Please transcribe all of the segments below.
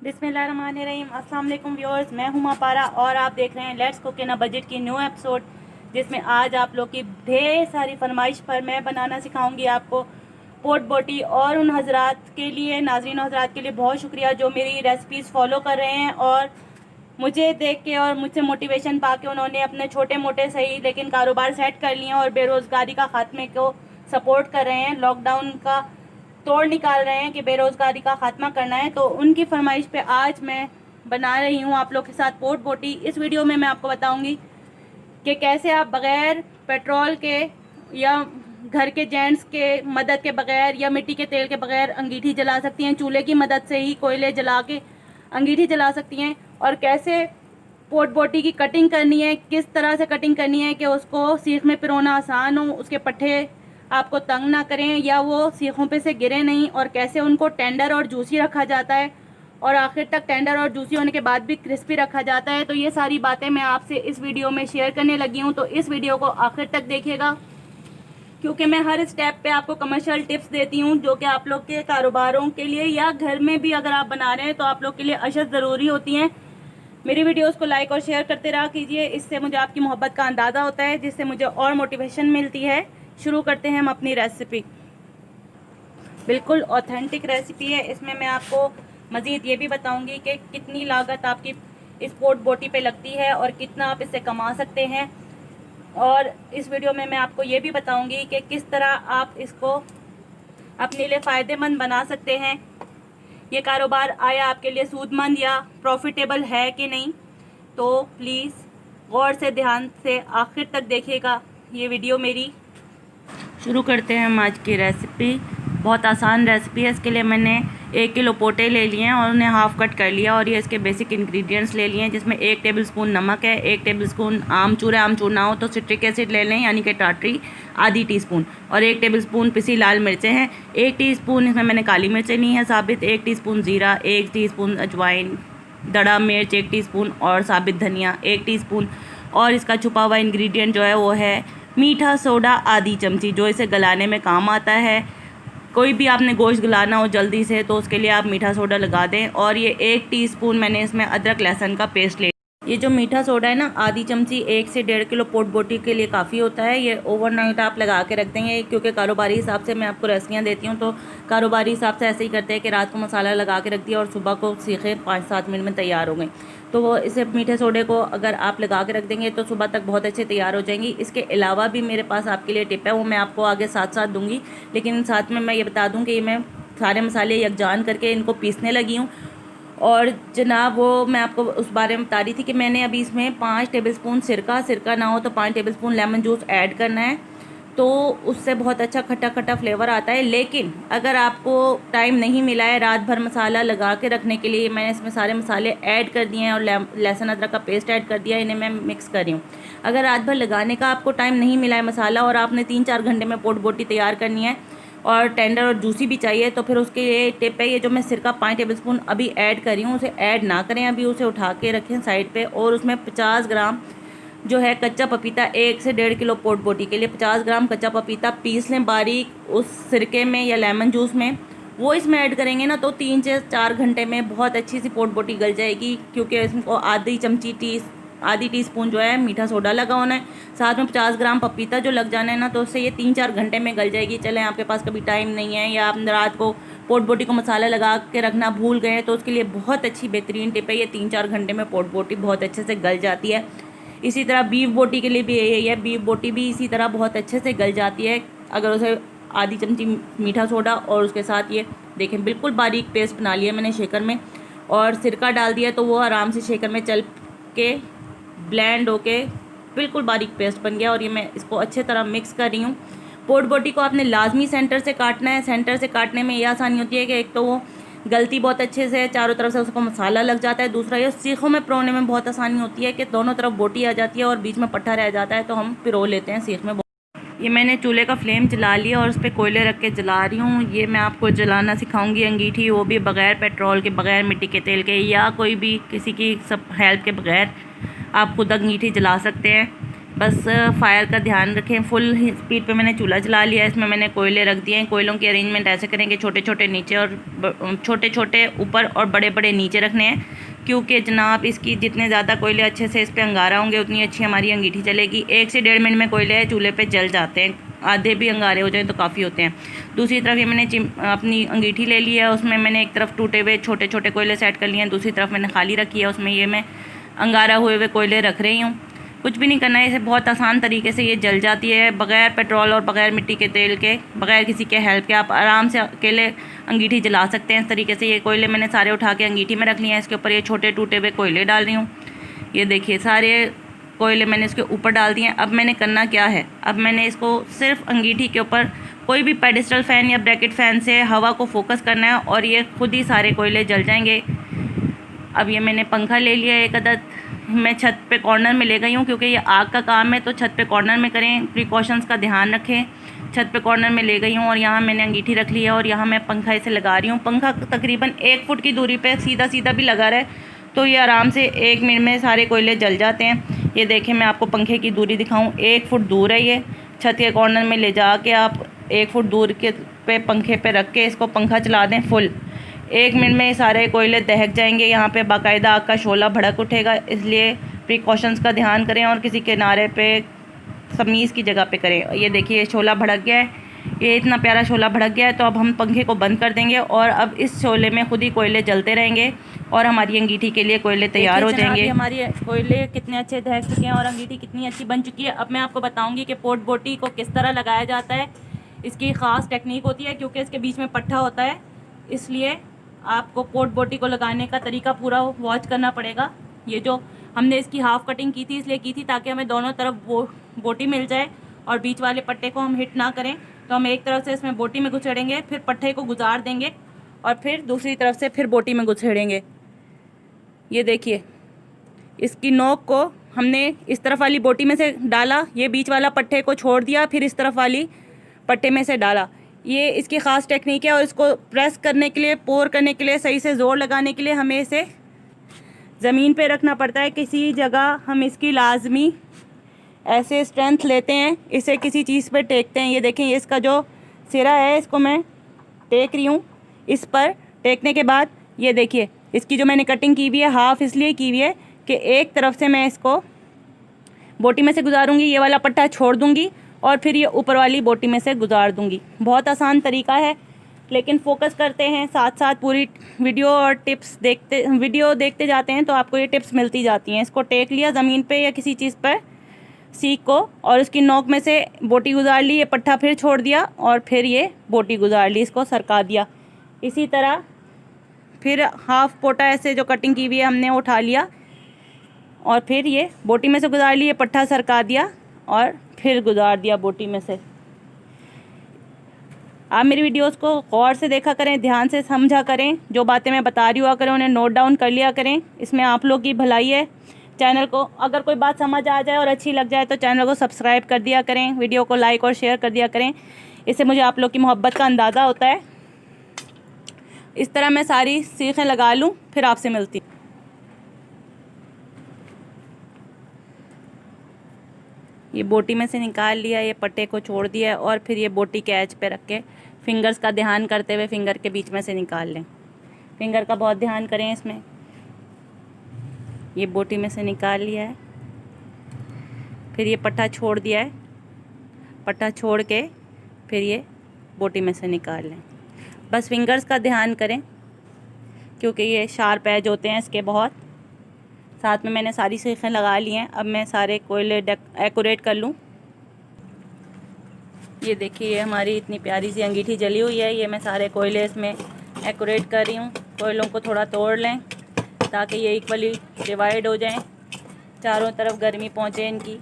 बिस्मिल्लाहिर्रहमानिर्रहीम। अस्सलाम वालेकुम व्यूअर्स, मैं हूं मापारा और आप देख रहे हैं let's cook in a budget की न्यू एपिसोड, जिसमें आज आप लोग की ढेर सारी फरमाइश पर मैं बनाना सिखाऊंगी आपको पोट बोटी। और उन हजरात के लिए, नाज़रीन हजरात के लिए बहुत शुक्रिया जो मेरी रेसिपीज़ फॉलो कर रहे हैं और मुझे देख के और मुझसे मोटिवेशन पा के उन्होंने अपने छोटे मोटे सही लेकिन कारोबार सेट कर लिए और बेरोज़गारी का खात्मे को सपोर्ट कर रहे हैं। लॉकडाउन का तोड़ निकाल रहे हैं कि बेरोज़गारी का खात्मा करना है, तो उनकी फरमाइश पे आज मैं बना रही हूँ आप लोग के साथ पोट बोटी। इस वीडियो में मैं आपको बताऊंगी कि कैसे आप बग़ैर पेट्रोल के या घर के जेंट्स के मदद के बग़ैर या मिट्टी के तेल के बग़ैर अंगीठी जला सकती हैं। चूल्हे की मदद से ही कोयले जला के अंगीठी जला सकती हैं। और कैसे पोट बोटी की कटिंग करनी है, किस तरह से कटिंग करनी है कि उसको सीख में पिरोना आसान हो, उसके पट्टे आपको तंग ना करें या वो सीखों पे से गिरे नहीं, और कैसे उनको टेंडर और जूसी रखा जाता है और आखिर तक टेंडर और जूसी होने के बाद भी क्रिस्पी रखा जाता है। तो ये सारी बातें मैं आपसे इस वीडियो में शेयर करने लगी हूँ, तो इस वीडियो को आखिर तक देखिएगा क्योंकि मैं हर स्टेप पे आपको कमर्शियल टिप्स देती हूँ जो कि आप लोग के कारोबारों के लिए या घर में भी अगर आप बना रहे हैं तो आप लोग के लिए अशद ज़रूरी होती हैं। मेरी वीडियोस को लाइक और शेयर करते रहा कीजिए, इससे मुझे आपकी मोहब्बत का अंदाज़ा होता है, जिससे मुझे और मोटिवेशन मिलती है। शुरू करते हैं हम अपनी रेसिपी। बिल्कुल ऑथेंटिक रेसिपी है। इसमें मैं आपको मज़ीद ये भी बताऊंगी कि कितनी लागत आपकी इस पोट बोटी पे लगती है और कितना आप इससे कमा सकते हैं। और इस वीडियो में मैं आपको ये भी बताऊंगी कि किस तरह आप इसको अपने लिए फ़ायदेमंद बना सकते हैं। ये कारोबार आया आपके लिए सूदमंद या प्रॉफिटेबल है कि नहीं, तो प्लीज़ गौर से ध्यान से आखिर तक देखिएगा ये वीडियो मेरी। शुरू करते हैं हम आज की रेसिपी। बहुत आसान रेसिपी है। इसके लिए मैंने 1 किलो पोटे ले लिए हैं और उन्हें हाफ़ कट कर लिया और ये इसके बेसिक इंग्रेडिएंट्स ले लिए हैं, जिसमें 1 टेबलस्पून नमक है, 1 टेबलस्पून आमचूर है, आमचूर ना हो तो सिट्रिक एसिड ले लें यानी कि टाटरी आधी टीस्पून, और 1 टेबलस्पून पिसी लाल मिर्चें हैं, 1 टीस्पून इसमें मैंने काली मिर्चें ली हैं साबित, 1 टीस्पून ज़ीरा, 1 टीस्पून अजवाइन, दड़ा मिर्च 1 टीस्पून और साबित धनिया 1 टीस्पून। और इसका छुपा हुआ इंग्रेडिएंट जो है वो है मीठा सोडा आधी चमची, जो इसे गलाने में काम आता है। कोई भी आपने गोश्त गलाना हो जल्दी से तो उसके लिए आप मीठा सोडा लगा दें। और ये 1 टीस्पून मैंने इसमें अदरक लहसुन का पेस्ट ले। ये जो मीठा सोडा है ना, आधी चमची 1 से 1.5 किलो पोट बोटी के लिए काफ़ी होता है। ये ओवरनाइट आप लगा के रख देंगे, क्योंकि कारोबारी हिसाब से मैं आपको रेसिपियाँ देती हूँ तो कारोबारी हिसाब से ऐसे ही करते हैं कि रात को मसाला लगा के रख दिया और सुबह को सीखे 5-7 मिनट में तैयार हो गई। तो वो इसे मीठे सोडे को अगर आप लगा के रख देंगे तो सुबह तक बहुत अच्छे तैयार हो जाएंगी। इसके अलावा भी मेरे पास आपके लिए टिप है, वो मैं आपको आगे साथ साथ दूंगी, लेकिन साथ में मैं ये बता दूं कि मैं सारे मसाले यकजान करके इनको पीसने लगी हूँ। और जनाब वो मैं आपको उस बारे में बता रही थी कि मैंने अभी इसमें 5 टेबलस्पून सिरका ना हो तो 5 टेबलस्पून लेमन जूस ऐड करना है, तो उससे बहुत अच्छा खट्टा खट्टा फ्लेवर आता है। लेकिन अगर आपको टाइम नहीं मिला है रात भर मसाला लगा के रखने के लिए, मैंने इसमें सारे मसाले ऐड कर दिए हैं और लहसुन अदरक का पेस्ट ऐड कर दिया है, इन्हें मैं मिक्स कर रही हूँ। अगर रात भर लगाने का आपको टाइम नहीं मिला है मसाला और आपने 3-4 घंटे में पोट बोटी तैयार करनी है और टेंडर और जूसी भी चाहिए, तो फिर उसके लिए टिप है, ये जो मैं सिरका 5 टेबलस्पून अभी ऐड कर रही हूँ उसे ऐड ना करें अभी, उसे उठा के रखें साइड पे। और उसमें 50 ग्राम जो है कच्चा पपीता, 1 से 1.5 किलो पोट बोटी के लिए 50 ग्राम कच्चा पपीता पीस लें बारीक उस सिरके में या लेमन जूस में। वो इसमें ऐड करेंगे ना तो 3 से 4 घंटे में बहुत अच्छी सी पोट बोटी गल जाएगी, क्योंकि इसको आधी टीस्पून जो है मीठा सोडा लगा होना है, साथ में 50 ग्राम पपीता जो लग जाना है ना, तो उससे ये 3-4 घंटे में गल जाएगी। चलें आपके पास कभी टाइम नहीं है या आप रात को पोट बोटी को मसाला लगा के रखना भूल गए हैं तो उसके लिए बहुत अच्छी बेहतरीन टिप है, ये 3-4 घंटे में पोट बोटी बहुत अच्छे से गल जाती है। इसी तरह बीफ बोटी के लिए भी यही है, बीफ बोटी भी इसी तरह बहुत अच्छे से गल जाती है अगर उसे आधी चमची मीठा सोडा और उसके साथ ये देखें बिल्कुल बारीक पेस्ट बना लिया मैंने शेकर में, और सिरका डाल दिया तो वो आराम से शेकर में चल के ब्लेंड होके बिल्कुल बारीक पेस्ट बन गया। और ये मैं इसको अच्छे तरह मिक्स कर रही हूँ। पोट बोटी को आपने लाजमी सेंटर से काटना है। सेंटर से काटने में ये आसानी होती है कि एक तो वो गलती बहुत अच्छे से चारों तरफ से उसको मसाला लग जाता है, दूसरा ये सीखों में पिरोने में बहुत आसानी होती है कि दोनों तरफ बोटी आ जाती है और बीच में पट्टा रह जाता है तो हम पिरो लेते हैं सीख में। ये मैंने चूल्हे का फ्लेम जला लिया और उस पर कोयले रख के जला रही हूँ। ये मैं आपको जलाना सिखाऊंगी अंगीठी, वो भी बग़ैर पेट्रोल के, बग़ैर मिट्टी के तेल के, या कोई भी किसी की सब हेल्प के बग़ैर आप खुद अंगीठी जला सकते हैं। बस फायर का ध्यान रखें। फुल स्पीड पे मैंने चूल्हा जला लिया। इसमें मैंने कोयले रख दिए हैं। कोयलों की अरेंजमेंट ऐसे करेंगे, छोटे छोटे नीचे और छोटे छोटे ऊपर और बड़े बड़े नीचे रखने हैं, क्योंकि जनाब इसकी जितने ज़्यादा कोयले अच्छे से इस पर अंगारा होंगे उतनी अच्छी हमारी अंगीठी चलेगी। 1 से 1.5 मिनट में कोयले चूल्हे पे जल जाते हैं, आधे भी अंगारे हो जाएं तो काफ़ी होते हैं। दूसरी तरफ ये मैंने अपनी अंगीठी ले ली है, उसमें मैंने एक तरफ टूटे हुए छोटे छोटे कोयले सेट कर लिए हैं, दूसरी तरफ मैंने खाली रखी है, उसमें ये मैं अंगारा हुए हुए कोयले रख रही हूँ। कुछ भी नहीं करना है, इसे बहुत आसान तरीके से ये जल जाती है, बग़ैर पेट्रोल और बग़ैर मिट्टी के तेल के, बग़ैर किसी के हेल्प के आप आराम से अकेले अंगीठी जला सकते हैं। इस तरीके से ये कोयले मैंने सारे उठा के अंगीठी में रख लिए हैं। इसके ऊपर ये छोटे टूटे हुए कोयले डाल रही हूँ। ये देखिए सारे कोयले मैंने इसके ऊपर डाल दिए हैं। अब मैंने करना क्या है, अब मैंने इसको सिर्फ अंगीठी के ऊपर कोई भी पेडिस्टल फ़ैन या ब्रैकेट फ़ैन से हवा को फोकस करना है और ये खुद ही सारे कोयले जल जाएंगे। अब ये मैंने पंखा ले लिया एक अदद, मैं छत पे कॉर्नर में ले गई हूँ, क्योंकि ये आग का काम है तो छत पे कॉर्नर में करें, प्रिकॉशंस का ध्यान रखें। छत पे कॉर्नर में ले गई हूँ और यहाँ मैंने अंगीठी रख ली है और यहाँ मैं पंखा इसे लगा रही हूँ। पंखा तकरीबन 1 फुट की दूरी पे सीधा सीधा भी लगा रहे तो ये आराम से 1 मिनट में सारे कोयले जल जाते हैं। ये देखें, मैं आपको पंखे की दूरी दिखाऊँ, 1 फुट दूर है ये। छत के कॉर्नर में ले जा के आप 1 फुट दूर के पे पंखे पे रख के इसको पंखा चला दें फुल, 1 मिनट में सारे कोयले दहक जाएंगे। यहाँ पे बाकायदा आग का शोला भड़क उठेगा, इसलिए प्रिकॉशंस का ध्यान करें और किसी किनारे पे तमीज़ की जगह पे करें। ये देखिए शोला भड़क गया है, ये इतना प्यारा शोला भड़क गया है। तो अब हम पंखे को बंद कर देंगे और अब इस शोले में खुद ही कोयले जलते रहेंगे और हमारी अंगीठी के लिए कोयले तैयार हो जाएंगे। हमारी कोयले कितने अच्छे दहक चुके हैं और अंगीठी कितनी अच्छी बन चुकी है। अब मैं आपको बताऊंगी कि पोट बोटी को किस तरह लगाया जाता है। इसकी ख़ास टेक्निक होती है, क्योंकि इसके बीच में पट्टा होता है, इसलिए आपको पोट बोटी को लगाने का तरीका पूरा वॉच करना पड़ेगा। ये जो हमने इसकी हाफ़ कटिंग की थी इसलिए की थी ताकि हमें दोनों तरफ बोटी मिल जाए और बीच वाले पट्टे को हम हिट ना करें। तो हम एक तरफ से इसमें बोटी में घुसेड़ेंगे, फिर पट्टे को गुजार देंगे और फिर दूसरी तरफ से फिर बोटी में घुसेड़ेंगे। ये देखिए, इसकी नोक को हमने इस तरफ वाली बोटी में से डाला, ये बीच वाला पट्टे को छोड़ दिया, फिर इस तरफ वाली पट्टे में से डाला। ये इसकी ख़ास टेक्निक है और इसको प्रेस करने के लिए, पोर करने के लिए, सही से ज़ोर लगाने के लिए हमें इसे ज़मीन पे रखना पड़ता है। किसी जगह हम इसकी लाजमी ऐसे स्ट्रेंथ लेते हैं, इसे किसी चीज़ पे टेकते हैं। ये देखें, ये इसका जो सिरा है इसको मैं टेक रही हूँ। इस पर टेकने के बाद ये देखिए, इसकी जो मैंने कटिंग की हुई है हाफ़ इसलिए की हुई है कि एक तरफ से मैं इसको बोटी में से गुजारूंगी, ये वाला पट्टा छोड़ दूंगी और फिर ये ऊपर वाली बोटी में से गुजार दूंगी। बहुत आसान तरीका है, लेकिन फोकस करते हैं साथ साथ पूरी वीडियो और टिप्स देखते जाते हैं तो आपको ये टिप्स मिलती जाती हैं। इसको टेक लिया ज़मीन पे या किसी चीज़ पर, सीख को, और उसकी नोक में से बोटी गुजार ली, ये पट्टा फिर छोड़ दिया और फिर ये बोटी गुजार ली, इसको सरका दिया। इसी तरह फिर हाफ़ पोटा ऐसे जो कटिंग की हुई है हमने उठा लिया और फिर ये बोटी में से गुजार ली, ये पट्टा सरका दिया और फिर गुजार दिया बोटी में से। आप मेरी वीडियोस को गौर से देखा करें, ध्यान से समझा करें, जो बातें मैं बता रही हुआ करें उन्हें नोट डाउन कर लिया करें, इसमें आप लोग की भलाई है। चैनल को अगर कोई बात समझ आ जाए और अच्छी लग जाए तो चैनल को सब्सक्राइब कर दिया करें, वीडियो को लाइक और शेयर कर दिया करें, इससे मुझे आप लोग की मोहब्बत का अंदाज़ा होता है। इस तरह मैं सारी सीखें लगा लूँ, फिर आपसे मिलती हूँ। ये बोटी में से निकाल लिया, ये पट्टे को छोड़ दिया और फिर ये बोटी के एज पे रख के फिंगर्स का ध्यान करते हुए फिंगर के बीच में से निकाल लें। फिंगर का बहुत ध्यान करें इसमें। ये बोटी में से निकाल लिया है, फिर ये पट्टा छोड़ दिया है, पट्टा छोड़ के फिर ये बोटी में से निकाल लें। बस फिंगर्स का ध्यान करें क्योंकि ये शार्प एज होते हैं इसके बहुत। साथ में मैंने सारी सीखें लगा ली हैं। अब मैं सारे कोयले एक्यूरेट कर लूँ। ये देखिए, ये हमारी इतनी प्यारी सी अंगीठी जली हुई है। ये मैं सारे कोयले इसमें एक्यूरेट कर रही हूँ। कोयलों को थोड़ा तोड़ लें ताकि ये इक्वली डिवाइड हो जाएं, चारों तरफ गर्मी पहुँचे इनकी।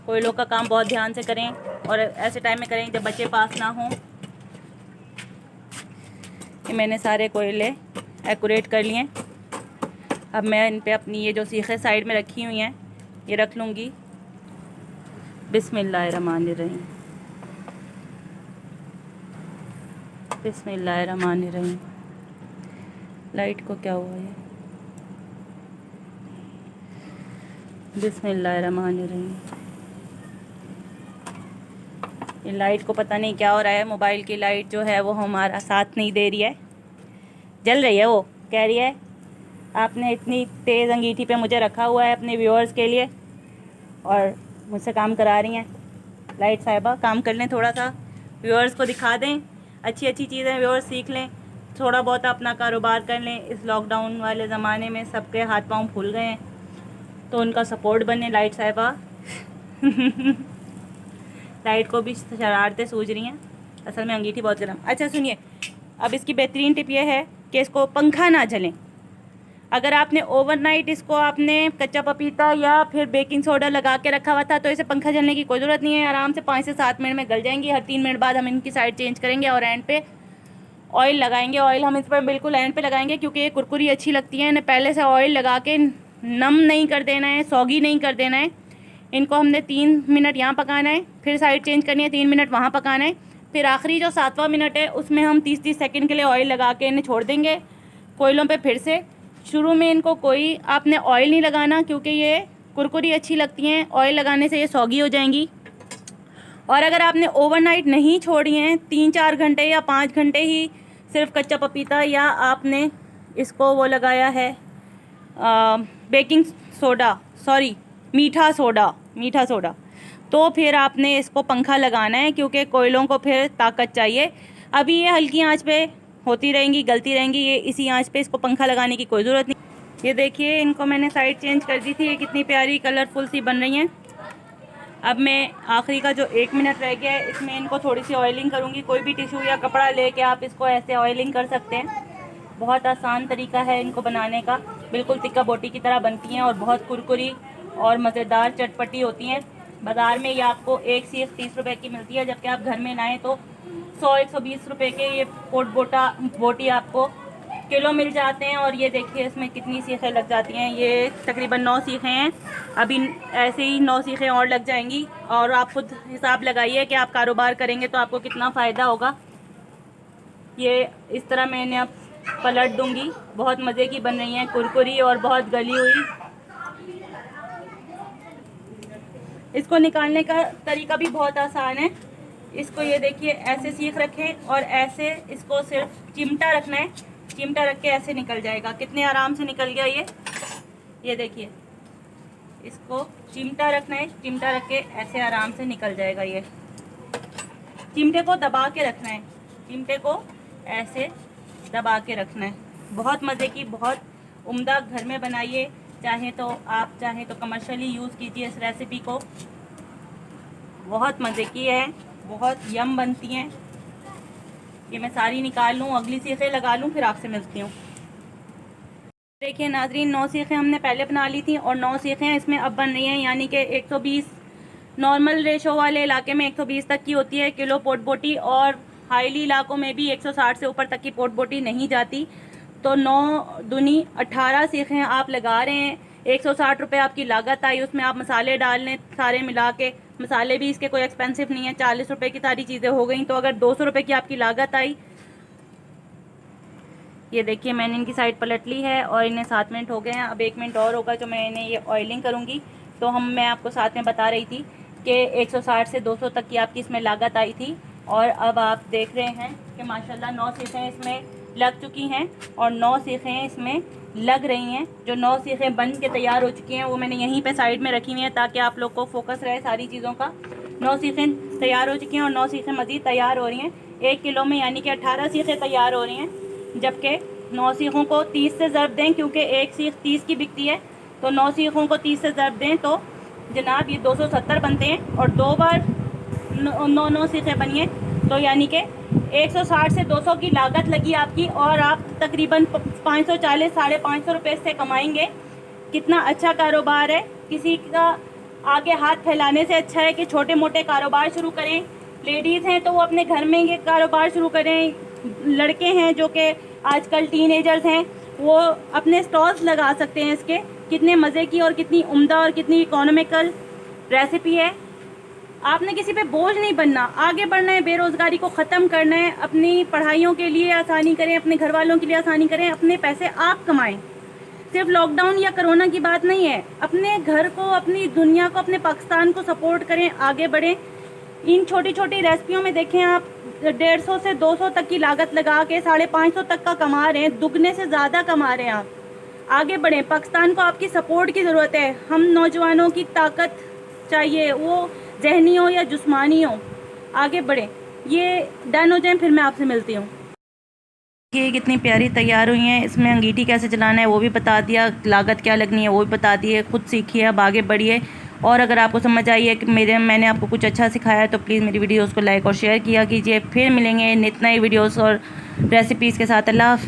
कोयलों का काम बहुत ध्यान से करें और ऐसे टाइम में करें जब बच्चे पास ना हों। ये मैंने सारे कोयले एक्यूरेट कर लिए। अब मैं इन पे अपनी ये जो सीखें साइड में रखी हुई हैं ये रख लूँगी। बिस्मिल्लाहिर्रहमानिर्रहीम, बिस्मिल्लाहिर्रहमानिर्रहीम। लाइट को क्या हुआ है? बिस्मिल्लाहिर्रहमानिर्रहीम। ये लाइट को पता नहीं क्या हो रहा है, मोबाइल की लाइट जो है वो हमारा साथ नहीं दे रही है, जल रही है, वो कह रही है आपने इतनी तेज़ अंगीठी पे मुझे रखा हुआ है अपने व्यूअर्स के लिए और मुझसे काम करा रही हैं। लाइट साहिबा काम कर लें, थोड़ा सा व्यूअर्स को दिखा दें, अच्छी अच्छी चीज़ें व्यूअर्स सीख लें, थोड़ा बहुत अपना कारोबार कर लें। इस लॉकडाउन वाले ज़माने में सबके हाथ पांव फूल गए हैं, तो उनका सपोर्ट बने लाइट साहिबा। लाइट को भी शरारतें सूझ रही हैं, असल में अंगीठी बहुत गर्म। अच्छा सुनिए, अब इसकी बेहतरीन टिप ये है कि इसको पंखा ना जलें। अगर आपने ओवरनाइट इसको आपने कच्चा पपीता या फिर बेकिंग सोडा लगा के रखा हुआ था तो इसे पंखा जलने की कोई ज़रूरत नहीं है, आराम से 5 से 7 मिनट में गल जाएंगी। हर 3 मिनट बाद हम इनकी साइड चेंज करेंगे और एंड पे ऑयल लगाएंगे। ऑयल हम इस पर बिल्कुल एंड पे लगाएंगे क्योंकि ये कुरकुरी अच्छी लगती है। इन्हें पहले से ऑयल लगा के नम नहीं कर देना है, सौगी नहीं कर देना है। इनको हमने 3 मिनट यहाँ पकाना है, फिर साइड चेंज करनी है, 3 मिनट वहाँ पकाना है, फिर आखिरी जो 7वां मिनट है उसमें हम 30-30 सेकंड के लिए ऑयल लगा के इन्हें छोड़ देंगे कोयलों पे। फिर से शुरू में इनको कोई आपने ऑयल नहीं लगाना क्योंकि ये कुरकुरी अच्छी लगती हैं, ऑयल लगाने से ये सौगी हो जाएंगी। और अगर आपने ओवरनाइट नहीं छोड़ी हैं, 3-4 घंटे या 5 घंटे ही सिर्फ कच्चा पपीता या आपने इसको वो लगाया है बेकिंग सोडा, सॉरी मीठा सोडा, तो फिर आपने इसको पंखा लगाना है क्योंकि कोयलों को फिर ताकत चाहिए। अभी ये हल्की आंच पे होती रहेंगी, गलती रहेंगी, ये इसी आंच पे, इसको पंखा लगाने की कोई ज़रूरत नहीं। ये देखिए इनको मैंने साइड चेंज कर दी थी, ये कितनी प्यारी कलरफुल सी बन रही हैं। अब मैं आखिरी का जो 1 मिनट रह गया है इसमें इनको थोड़ी सी ऑयलिंग करूँगी। कोई भी टिशू या कपड़ा लेके आप इसको ऐसे ऑयलिंग कर सकते हैं। बहुत आसान तरीका है इनको बनाने का, बिल्कुल टिक्का बोटी की तरह बनती हैं और बहुत कुरकुरी और मज़ेदार चटपटी होती हैं। बाज़ार में ये आपको एक सीख 30 रुपए की मिलती है, जबकि आप घर में लाएँ तो 100-120 रुपए के ये बोटी आपको किलो मिल जाते हैं। और ये देखिए इसमें कितनी सीखें लग जाती हैं, ये तकरीबन 9 सीखें हैं। अभी ऐसे ही 9 सीखें और लग जाएंगी और आप खुद हिसाब लगाइए कि आप कारोबार करेंगे तो आपको कितना फ़ायदा होगा। ये इस तरह मैं इन्हें अब पलट दूंगी। बहुत मज़े की बन रही हैं, कुरकुरी और बहुत गली हुई। इसको निकालने का तरीका भी बहुत आसान है। इसको ये देखिए ऐसे सीख रखें और ऐसे इसको सिर्फ चिमटा रखना है, चिमटा रख के ऐसे निकल जाएगा। कितने आराम से निकल गया ये देखिए, इसको चिमटा रखना है, चिमटा रख के ऐसे आराम से निकल जाएगा। ये चिमटे को दबा के रखना है, चिमटे को ऐसे दबा के रखना है। बहुत मज़े की, बहुत उम्दा, घर में बनाइए। चाहे तो कमर्शियली यूज़ कीजिए इस रेसिपी को, बहुत मज़े की है, बहुत यम बनती हैं। ये मैं सारी निकाल लूँ, अगली सीखें लगा लूँ, फिर आपसे मिलती हूँ। देखिए नाज़रीन, 9 सीखें हमने पहले बना ली थी और 9 सीखें इसमें अब बन रही हैं, यानी कि 120 नॉर्मल रेशो वाले इलाके में 120 तक की होती है किलो पोट बोटी, और हाईली इलाकों में भी 160 से ऊपर तक की पोट बोटी नहीं जाती। तो 9 दूनी 18 सीखें आप लगा रहे हैं। 160 रुपये आपकी लागत आई, उसमें आप मसाले डाल लें सारे मिला के। मसाले भी इसके कोई एक्सपेंसिव नहीं है, 40 रुपये की सारी चीज़ें हो गई। तो अगर 200 रुपये की आपकी लागत आई, ये देखिए मैंने इनकी साइड पलट ली है और इन्हें 7 मिनट हो गए हैं। अब 1 मिनट और होगा जो मैं इन्हें ये ऑयलिंग करूँगी। तो मैं आपको साथ में बता रही थी कि 160 से 200 तक की आपकी इसमें लागत आई थी, और अब आप देख रहे हैं कि माशाल्लाह 9 सीखें इसमें लग चुकी हैं और 9 सीखें इसमें लग रही हैं। जो 9 सीखें बन के तैयार हो चुकी हैं वो मैंने यहीं पे साइड में रखी हुई हैं ताकि आप लोग को फोकस रहे सारी चीज़ों का। 9 सीखें तैयार हो चुकी हैं और 9 सीखें मज़ीद तैयार हो रही हैं 1 किलो में, यानी कि 18 सीखें तैयार हो रही हैं। जबकि 9 सीखों को 30 से ज़रब दें, क्योंकि 1 सीख 30 की बिकती है, तो 9 सीखों को 30 से ज़रब दें तो जनाब ये 270 बनते हैं। और 2 बार 9 सीखें बनी हैं, तो यानी कि 160 से 200 की लागत लगी आपकी, और आप तकरीबन 540 साढ़े 500 रुपये से कमाएंगे। कितना अच्छा कारोबार है, किसी का आगे हाथ फैलाने से अच्छा है कि छोटे मोटे कारोबार शुरू करें। लेडीज़ हैं तो वो अपने घर में ये कारोबार शुरू करें, लड़के हैं जो कि आजकल टीनेजर्स हैं वो अपने स्टॉल्स लगा सकते हैं इसके। कितने मज़े की और कितनी उम्दा और कितनी इकोनॉमिकल रेसिपी है। आपने किसी पे बोझ नहीं बनना, आगे बढ़ना है, बेरोज़गारी को ख़त्म करना है, अपनी पढ़ाइयों के लिए आसानी करें, अपने घर वालों के लिए आसानी करें, अपने पैसे आप कमाएं। सिर्फ लॉकडाउन या कोरोना की बात नहीं है। अपने घर को, अपनी दुनिया को, अपने पाकिस्तान को सपोर्ट करें, आगे बढ़ें। इन छोटी छोटी रेसिपियों में देखें आप 150 से 200 तक की लागत लगा के 550 तक का कमा रहे हैं, दुगने से ज़्यादा कमा रहे हैं आप। आगे बढ़ें, पाकिस्तान को आपकी सपोर्ट की ज़रूरत है। हम नौजवानों की ताकत चाहिए, वो जहनी हो या जिस्मानी हो। आगे बढ़ें, ये डन हो जाए फिर मैं आपसे मिलती हूँ। ये कितनी प्यारी तैयार हुई हैं। इसमें अंगीठी कैसे चलाना है वो भी बता दिया, लागत क्या लगनी है वो भी बता दिए। खुद सीखिए, अब आगे बढ़िए। और अगर आपको समझ आई है कि मैंने आपको कुछ अच्छा सिखाया है तो प्लीज़ मेरी वीडियोस को लाइक और शेयर किया कीजिए। फिर मिलेंगे नित नई वीडियोस और रेसिपीज़ के साथ। अल्लाह हाफ़िज़।